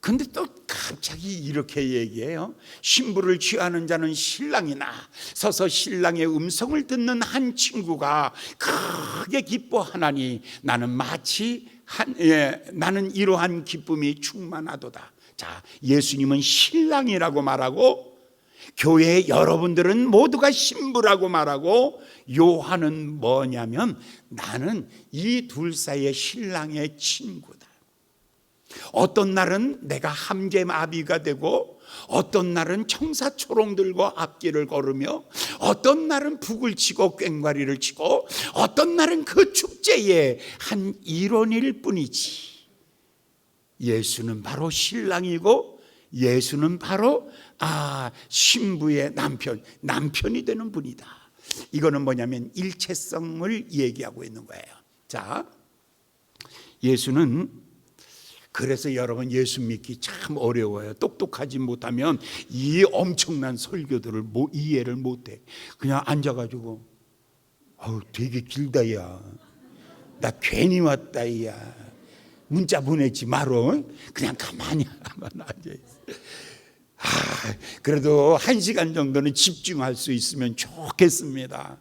근데 또 갑자기 이렇게 얘기해요. 신부를 취하는 자는 신랑이나 서서 신랑의 음성을 듣는 한 친구가 크게 기뻐하나니 나는 나는 이러한 기쁨이 충만하도다. 자, 예수님은 신랑이라고 말하고 교회 여러분들은 모두가 신부라고 말하고, 요한은 뭐냐면 나는 이 둘 사이의 신랑의 친구다. 어떤 날은 내가 함재마비가 되고 어떤 날은 청사초롱 들고 앞길을 걸으며 어떤 날은 북을 치고 꽹과리를 치고 어떤 날은 그 축제의 한 일원일 뿐이지. 예수는 바로 신랑이고 예수는 바로 신부의 남편이 되는 분이다. 이거는 뭐냐면 일체성을 얘기하고 있는 거예요. 자, 예수는, 그래서 여러분 예수 믿기 참 어려워요. 똑똑하지 못하면 이 엄청난 설교들을 이해를 못해. 그냥 앉아가지고 되게 길다 야, 나 괜히 왔다 야, 문자 보내지 마로, 그냥 가만히 앉아있어. 그래도 1시간 정도는 집중할 수 있으면 좋겠습니다.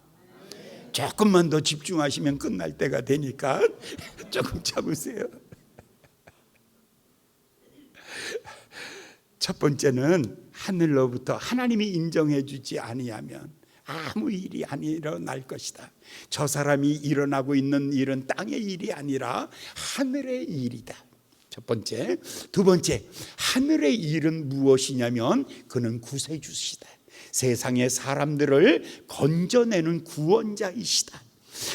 조금만 더 집중하시면 끝날 때가 되니까 조금 참으세요. 첫 번째는 하늘로부터 하나님이 인정해 주지 아니하면 아무 일이 안 일어날 것이다. 저 사람이 일어나고 있는 일은 땅의 일이 아니라 하늘의 일이다. 첫 번째. 두 번째, 하늘의 일은 무엇이냐면 그는 구세주시다. 세상의 사람들을 건져내는 구원자이시다.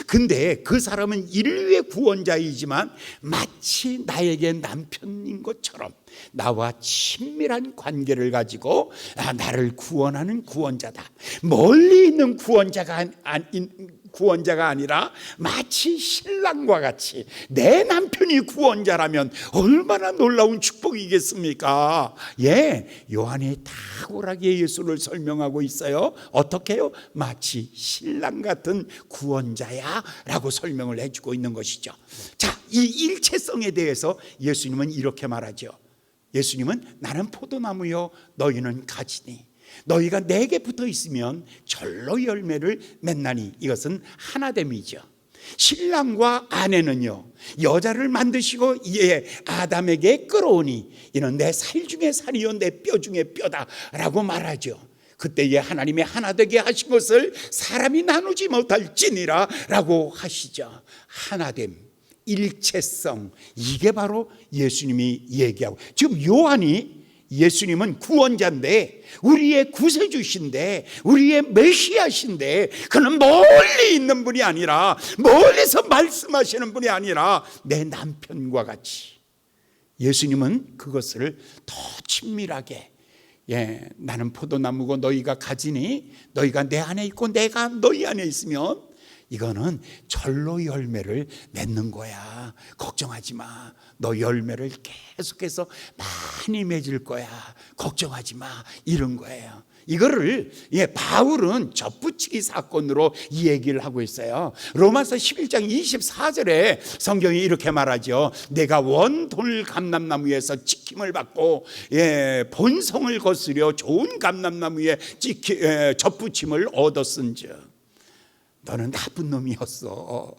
근데 그 사람은 인류의 구원자이지만 마치 나에게 남편인 것처럼 나와 친밀한 관계를 가지고 나를 구원하는 구원자다. 멀리 있는 구원자가 아니라 마치 신랑과 같이 내 남편이 구원자라면 얼마나 놀라운 축복이겠습니까? 요한이 탁월하게 예수를 설명하고 있어요. 어떻게요? 마치 신랑 같은 구원자야 라고 설명을 해주고 있는 것이죠. 자, 이 일체성에 대해서 예수님은 이렇게 말하죠. 예수님은 나는 포도나무요 너희는 가지니 너희가 내게 붙어 있으면 절로 열매를 맺나니, 이것은 하나됨이죠. 신랑과 아내는요 여자를 만드시고 아담에게 끌어오니 이는 내 살 중에 살이요 내 뼈 중에 뼈다 라고 말하죠. 그때에 하나님의 하나 되게 하신 것을 사람이 나누지 못할지니라 라고 하시죠. 하나됨, 일체성, 이게 바로 예수님이 얘기하고, 지금 요한이 예수님은 구원자인데 우리의 구세주신데 우리의 메시아신데 그는 멀리 있는 분이 아니라 멀리서 말씀하시는 분이 아니라 내 남편과 같이, 예수님은 그것을 더 친밀하게 나는 포도나무고 너희가 가지니 너희가 내 안에 있고 내가 너희 안에 있으면 이거는 절로 열매를 맺는 거야. 걱정하지 마. 너 열매를 계속해서 많이 맺을 거야. 걱정하지 마. 이런 거예요. 이거를 바울은 접붙이기 사건으로 이 얘기를 하고 있어요. 로마서 11장 24절에 성경이 이렇게 말하죠. 내가 원돌 감람나무에서 지킴을 받고 본성을 거스려 좋은 감람나무에 접붙임을 얻었은즉 너는 나쁜 놈이었어.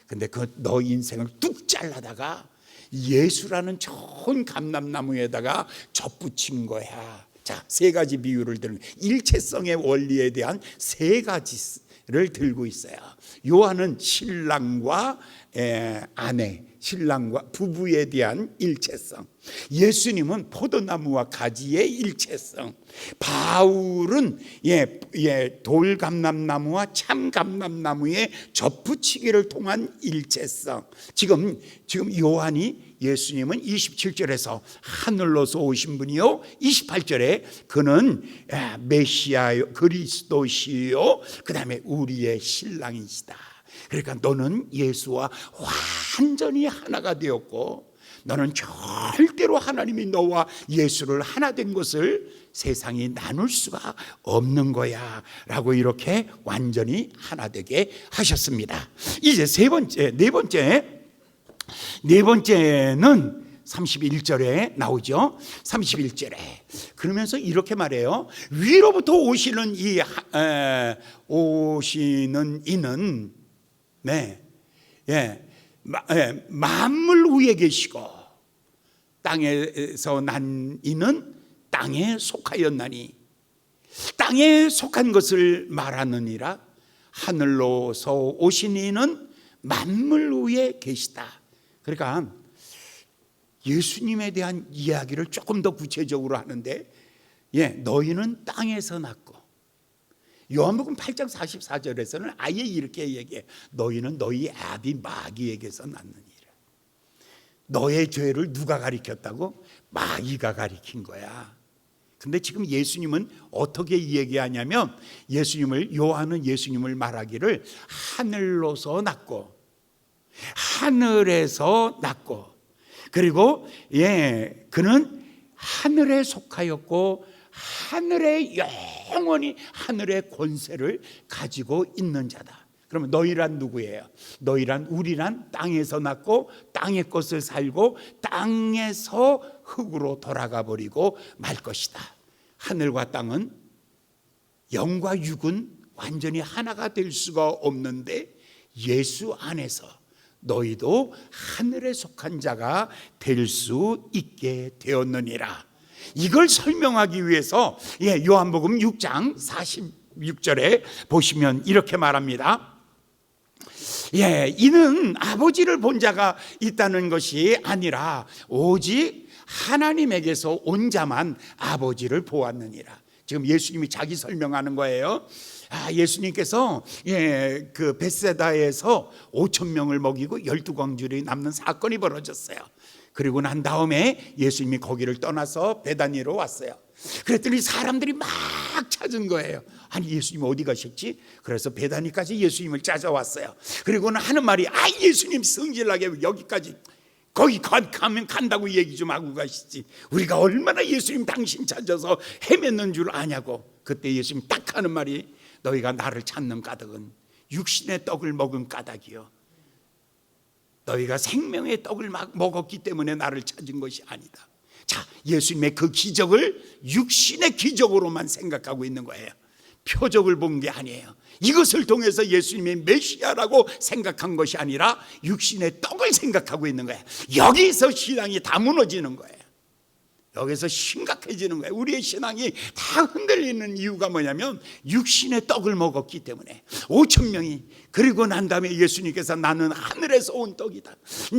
근데 너 인생을 뚝 잘라다가 예수라는 좋은 감람나무에다가 접붙인 거야. 자, 세 가지 비유를 들고 일체성의 원리에 대한 세 가지를 들고 있어요. 요한은 신랑과 아내, 신랑과 부부에 대한 일체성, 예수님은 포도나무와 가지의 일체성, 바울은 돌감람나무와 참감람나무의 접붙이기를 통한 일체성. 지금 요한이 예수님은 27절에서 하늘로서 오신 분이요, 28절에 그는 메시아요, 그리스도시요, 그 다음에 우리의 신랑이시다. 그러니까 너는 예수와 완전히 하나가 되었고, 너는 절대로 하나님이 너와 예수를 하나 된 것을 세상이 나눌 수가 없는 거야 라고 이렇게 완전히 하나 되게 하셨습니다. 이제 네 번째는 31절에 나오죠. 31절에 그러면서 이렇게 말해요. 위로부터 오시는 이는 만물 위에 계시고, 땅에서 난 이는 땅에 속하였나니, 땅에 속한 것을 말하느니라. 하늘로서 오신 이는 만물 위에 계시다. 그러니까 예수님에 대한 이야기를 조금 더 구체적으로 하는데, 너희는 땅에서 났고, 요한복음 8장 44절에서는 아예 이렇게 얘기해. 너희는 너희 아비 마귀에게서 났느니라. 너의 죄를 누가 가리켰다고? 마귀가 가리킨 거야. 근데 지금 예수님은 어떻게 얘기하냐면, 요한은 예수님을 말하기를 하늘로서 났고, 하늘에서 났고, 그리고 그는 하늘에 속하였고 하늘의 영원히 하늘의 권세를 가지고 있는 자다. 그러면 너희란 누구예요? 우리란 땅에서 났고 땅의 것을 살고 땅에서 흙으로 돌아가 버리고 말 것이다. 하늘과 땅은, 영과 육은 완전히 하나가 될 수가 없는데, 예수 안에서 너희도 하늘에 속한 자가 될 수 있게 되었느니라. 이걸 설명하기 위해서 요한복음 6장 46절에 보시면 이렇게 말합니다. 이는 아버지를 본 자가 있다는 것이 아니라 오직 하나님에게서 온 자만 아버지를 보았느니라. 지금 예수님이 자기 설명하는 거예요. 예수님께서 그 벳세다에서 5,000명을 먹이고 12광줄이 남는 사건이 벌어졌어요. 그리고 난 다음에 예수님이 거기를 떠나서 베다니로 왔어요. 그랬더니 사람들이 막 찾은 거예요. 아니, 예수님 어디 가셨지? 그래서 베다니까지 예수님을 찾아왔어요. 그리고는 하는 말이, 예수님 성질나게 여기까지, 거기 가면 간다고 얘기 좀 하고 가시지. 우리가 얼마나 예수님 당신 찾아서 헤맸는 줄 아냐고. 그때 예수님 딱 하는 말이, 너희가 나를 찾는 까닭은 육신의 떡을 먹은 까닭이요, 너희가 생명의 떡을 먹었기 때문에 나를 찾은 것이 아니다. 자, 예수님의 그 기적을 육신의 기적으로만 생각하고 있는 거예요. 표적을 본 게 아니에요. 이것을 통해서 예수님이 메시아라고 생각한 것이 아니라 육신의 떡을 생각하고 있는 거예요. 여기서 신앙이 다 무너지는 거예요. 여기서 심각해지는 거예요. 우리의 신앙이 다 흔들리는 이유가 뭐냐면, 육신의 떡을 먹었기 때문에. 5,000명이 그리고 난 다음에 예수님께서 나는 하늘에서 온 떡이다,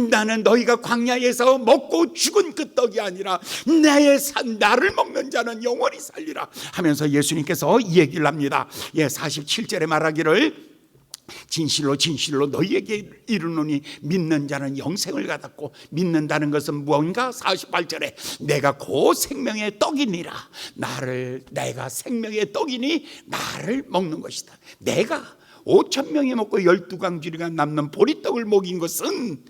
나는 너희가 광야에서 먹고 죽은 그 떡이 아니라 나를 먹는 자는 영원히 살리라 하면서 예수님께서 얘기를 합니다. 47절에 말하기를, 진실로 진실로 너희에게 이르노니 믿는 자는 영생을 갖았고, 믿는다는 것은 무언가? 48절에 내가 곧 생명의 떡이니라. 내가 생명의 떡이니 나를 먹는 것이다. 내가 5,000명이 먹고 12광주리가 남는 보리떡을 먹인 것은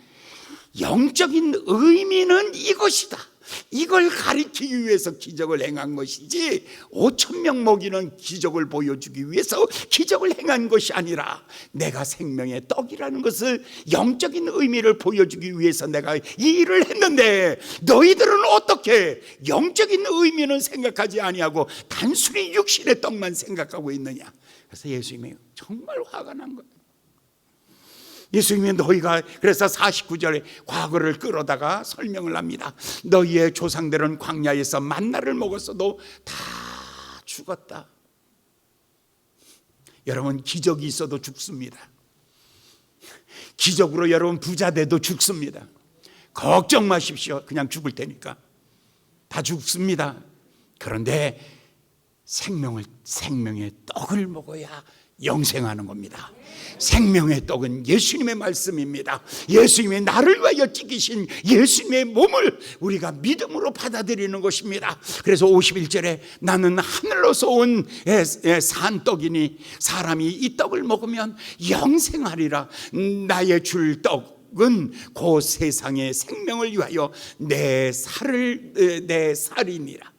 영적인 의미는 이것이다. 이걸 가리키기 위해서 기적을 행한 것이지, 5,000명 먹이는 기적을 보여주기 위해서 기적을 행한 것이 아니라, 내가 생명의 떡이라는 것을 영적인 의미를 보여주기 위해서 내가 이 일을 했는데, 너희들은 어떻게 영적인 의미는 생각하지 아니하고 단순히 육신의 떡만 생각하고 있느냐. 그래서 예수님이 정말 화가 난 거예요. 예수님이 그래서 49절에 과거를 끌어다가 설명을 합니다. 너희의 조상들은 광야에서 만나를 먹었어도 다 죽었다. 여러분, 기적이 있어도 죽습니다. 기적으로 여러분 부자 돼도 죽습니다. 걱정 마십시오. 그냥 죽을 테니까. 다 죽습니다. 그런데 생명의 떡을 먹어야 영생하는 겁니다. 생명의 떡은 예수님의 말씀입니다. 예수님의 나를 위하여 찢기신 예수님의 몸을 우리가 믿음으로 받아들이는 것입니다. 그래서 51절에 나는 하늘로서 온 산떡이니 사람이 이 떡을 먹으면 영생하리라. 나의 줄 떡은 그 세상의 생명을 위하여 내 살이니라.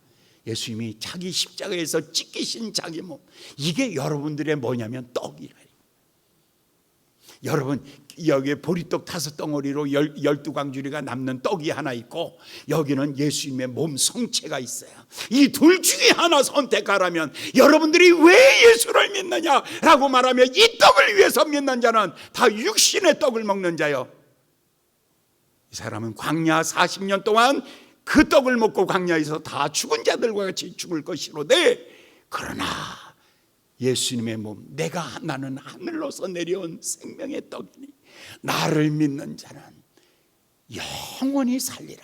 예수님이 자기 십자가에서 찢기신 자기 몸, 이게 여러분들의 뭐냐면 떡이라. 여러분, 여기에 보리떡 5덩어리로 12광주리가 남는 떡이 하나 있고, 여기는 예수님의 몸 성체가 있어요. 이 둘 중에 하나 선택하라면, 여러분들이 왜 예수를 믿느냐라고 말하면, 이 떡을 위해서 믿는 자는 다 육신의 떡을 먹는 자요. 이 사람은 광야 40년 동안 그 떡을 먹고 광야에서 다 죽은 자들과 같이 죽을 것이로되, 그러나 예수님의 몸, 나는 하늘로서 내려온 생명의 떡이니 나를 믿는 자는 영원히 살리라.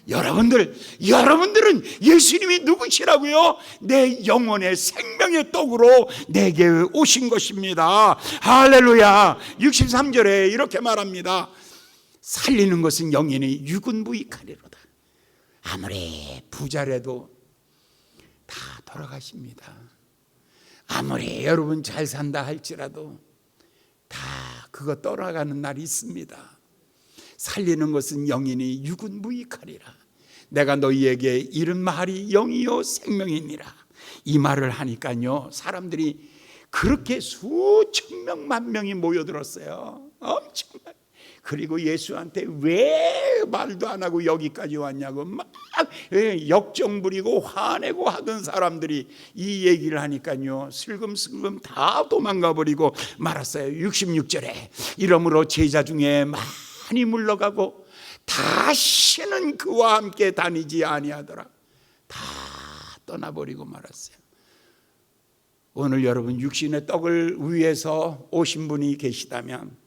여러분들은 예수님이 누구시라고요? 내 영혼의 생명의 떡으로 내게 오신 것입니다. 할렐루야. 63절에 이렇게 말합니다. 살리는 것은 영이니 육은 무익하리로다. 아무리 부자라도 다 돌아가십니다. 아무리 여러분 잘 산다 할지라도 다 그거 떠나가는 날이 있습니다. 살리는 것은 영이니 육은 무익하리라. 내가 너희에게 이른 말이 영이요 생명이니라. 이 말을 하니까요, 사람들이 그렇게 수천 명, 만 명이 모여들었어요. 엄청나게. 그리고 예수한테 왜 말도 안 하고 여기까지 왔냐고 막 역정 부리고 화내고 하던 사람들이 이 얘기를 하니까요, 슬금슬금 다 도망가 버리고 말았어요. 66절에 이러므로 제자 중에 많이 물러가고 다시는 그와 함께 다니지 아니하더라. 다 떠나버리고 말았어요. 오늘 여러분 육신의 떡을 위해서 오신 분이 계시다면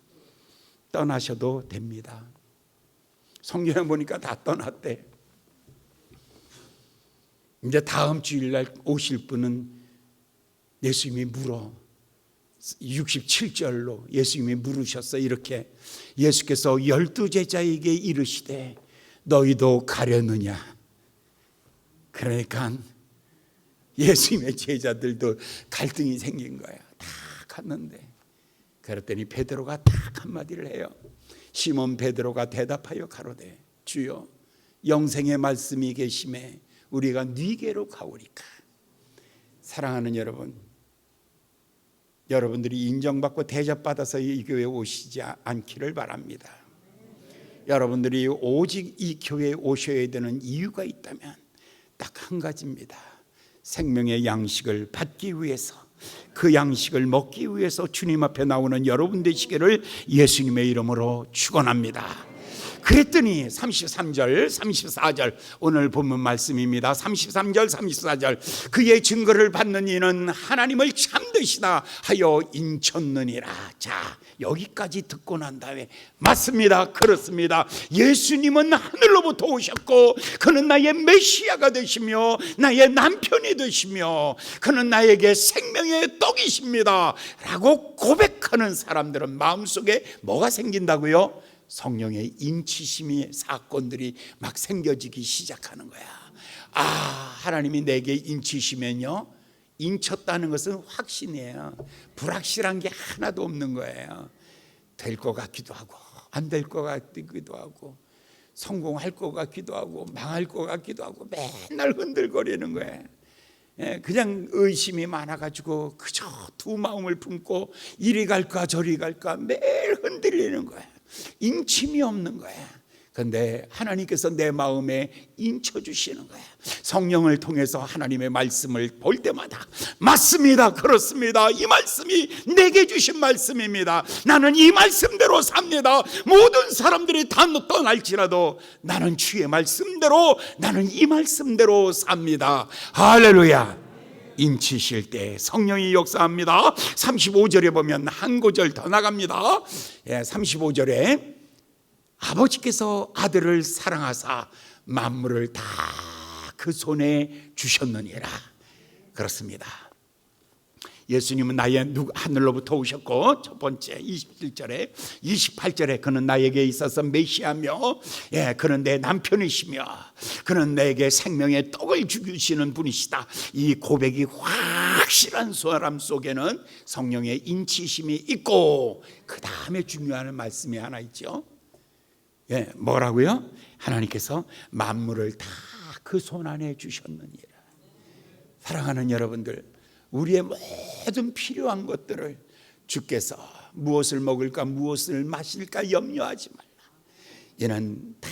떠나셔도 됩니다. 성경에 보니까 다 떠났대. 이제 다음 주일날 오실 분은 예수님이 물어 67절로 예수님이 물으셨어. 이렇게 예수께서 12제자에게 이르시되 너희도 가려느냐. 그러니까 예수님의 제자들도 갈등이 생긴 거야. 다 갔는데, 그랬더니 베드로가 딱 한마디를 해요. 시몬 베드로가 대답하여 가로되 주여 영생의 말씀이 계심에 우리가 네게로 가오리까. 사랑하는 여러분, 여러분들이 인정받고 대접받아서 이 교회에 오시지 않기를 바랍니다. 여러분들이 오직 이 교회에 오셔야 되는 이유가 있다면 딱 한 가지입니다. 생명의 양식을 받기 위해서, 그 양식을 먹기 위해서 주님 앞에 나오는 여러분 되시기를 예수님의 이름으로 축원합니다. 그랬더니 33절, 34절 오늘 본문 말씀입니다. 33절, 34절 그의 증거를 받는 이는 하나님을 참되시다 하여 인쳤느니라. 자, 여기까지 듣고 난 다음에 맞습니다. 그렇습니다. 예수님은 하늘로부터 오셨고 그는 나의 메시아가 되시며 나의 남편이 되시며 그는 나에게 생명의 떡이십니다 라고 고백하는 사람들은 마음속에 뭐가 생긴다고요? 성령의 인치심의 사건들이 막 생겨지기 시작하는 거야. 아, 하나님이 내게 인치시면요, 인쳤다는 것은 확신이에요. 불확실한 게 하나도 없는 거예요. 될 것 같기도 하고 안 될 것 같기도 하고 성공할 것 같기도 하고 망할 것 같기도 하고 맨날 흔들거리는 거예요. 그냥 의심이 많아가지고 그저 두 마음을 품고 이리 갈까 저리 갈까 매일 흔들리는 거예요. 인침이 없는 거야. 그런데 하나님께서 내 마음에 인쳐주시는 거야. 성령을 통해서 하나님의 말씀을 볼 때마다 맞습니다. 그렇습니다. 이 말씀이 내게 주신 말씀입니다. 나는 이 말씀대로 삽니다. 모든 사람들이 다 떠날지라도 나는 주의 말씀대로, 나는 이 말씀대로 삽니다. 할렐루야. 인치실 때 성령이 역사합니다. 35절에 보면 한 구절 더 나갑니다. 35절에 아버지께서 아들을 사랑하사 만물을 다 그 손에 주셨느니라. 그렇습니다. 예수님은 나의 하늘로부터 오셨고, 첫 번째 27절에 28절에 그는 나에게 있어서 메시아며, 그는 내 남편이시며 그는 내게 생명의 떡을 주시는 분이시다. 이 고백이 확실한 사람 속에는 성령의 인치심이 있고, 그 다음에 중요한 말씀이 하나 있죠. 뭐라고요? 하나님께서 만물을 다 그 손 안에 주셨느니라. 사랑하는 여러분들, 우리의 모든 필요한 것들을 주께서 무엇을 먹을까 무엇을 마실까 염려하지 말라. 이는 다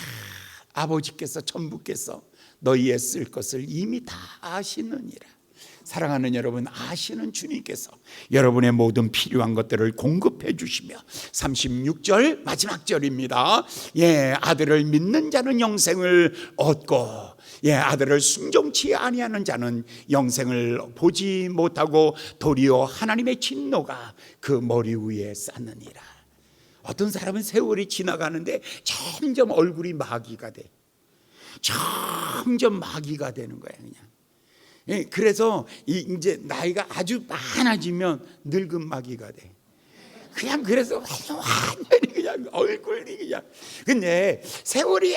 아버지께서 천부께서 너희의 쓸 것을 이미 다 아시느니라. 사랑하는 여러분, 아시는 주님께서 여러분의 모든 필요한 것들을 공급해 주시며, 36절 마지막 절입니다. 아들을 믿는 자는 영생을 얻고 아들을 순종치 아니하는 자는 영생을 보지 못하고 도리어 하나님의 진노가 그 머리 위에 쌓느니라. 어떤 사람은 세월이 지나가는데 점점 얼굴이 마귀가 돼. 점점 마귀가 되는 거야, 그냥. 그래서 이제 나이가 아주 많아지면 늙은 마귀가 돼. 그냥 그래서 완전히 그냥 얼굴이 그냥. 근데 세월이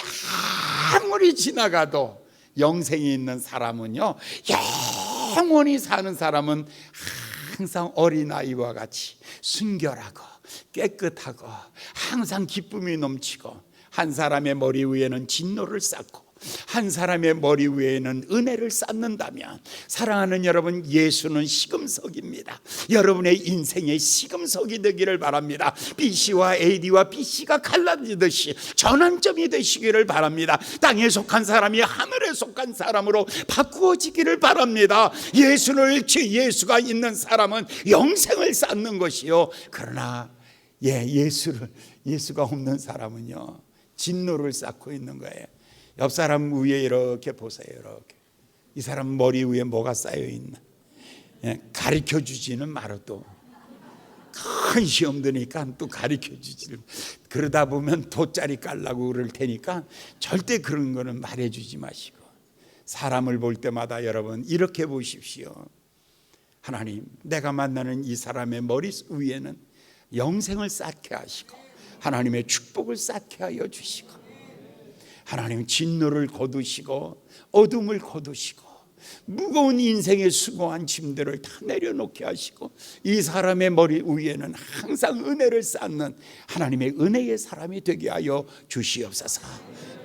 아무리 지나가도 영생이 있는 사람은요, 영원히 사는 사람은 항상 어린아이와 같이 순결하고 깨끗하고 항상 기쁨이 넘치고, 한 사람의 머리 위에는 진노를 쌓고 한 사람의 머리 위에는 은혜를 쌓는다면, 사랑하는 여러분, 예수는 시금석입니다. 여러분의 인생의 시금석이 되기를 바랍니다. BC와 AD와 BC가 갈라지듯이 전환점이 되시기를 바랍니다. 땅에 속한 사람이 하늘에 속한 사람으로 바꾸어지기를 바랍니다. 예수가 있는 사람은 영생을 쌓는 것이요, 그러나 예수가 없는 사람은요, 진노를 쌓고 있는 거예요. 옆 사람 위에 이렇게 보세요. 이렇게. 이 사람 머리 위에 뭐가 쌓여 있나? 가르쳐 주지는 말아도 큰 시험 드니까 또 가르쳐 주지를. 그러다 보면 돗자리 깔라고 그럴 테니까 절대 그런 거는 말해 주지 마시고, 사람을 볼 때마다 여러분 이렇게 보십시오. 하나님, 내가 만나는 이 사람의 머리 위에는 영생을 쌓게 하시고 하나님의 축복을 쌓게 하여 주시고, 하나님 진노를 거두시고 어둠을 거두시고 무거운 인생의 수고한 짐들을 다 내려놓게 하시고, 이 사람의 머리 위에는 항상 은혜를 쌓는 하나님의 은혜의 사람이 되게 하여 주시옵소서.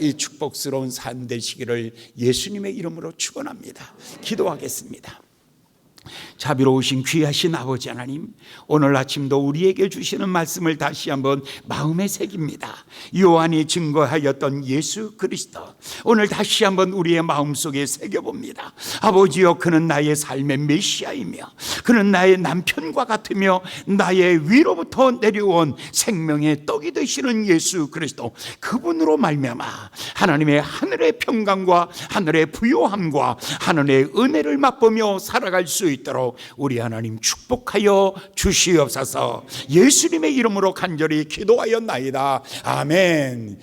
이 축복스러운 삶 되시기를 예수님의 이름으로 축원합니다. 기도하겠습니다. 자비로우신 귀하신 아버지 하나님, 오늘 아침도 우리에게 주시는 말씀을 다시 한번 마음에 새깁니다. 요한이 증거하였던 예수 그리스도, 오늘 다시 한번 우리의 마음속에 새겨봅니다. 아버지여, 그는 나의 삶의 메시아이며 그는 나의 남편과 같으며 나의 위로부터 내려온 생명의 떡이 되시는 예수 그리스도, 그분으로 말미암아 하나님의 하늘의 평강과 하늘의 부요함과 하늘의 은혜를 맛보며 살아갈 수 있도록 우리 하나님 축복하여 주시옵소서. 예수님의 이름으로 간절히 기도하였나이다. 아멘.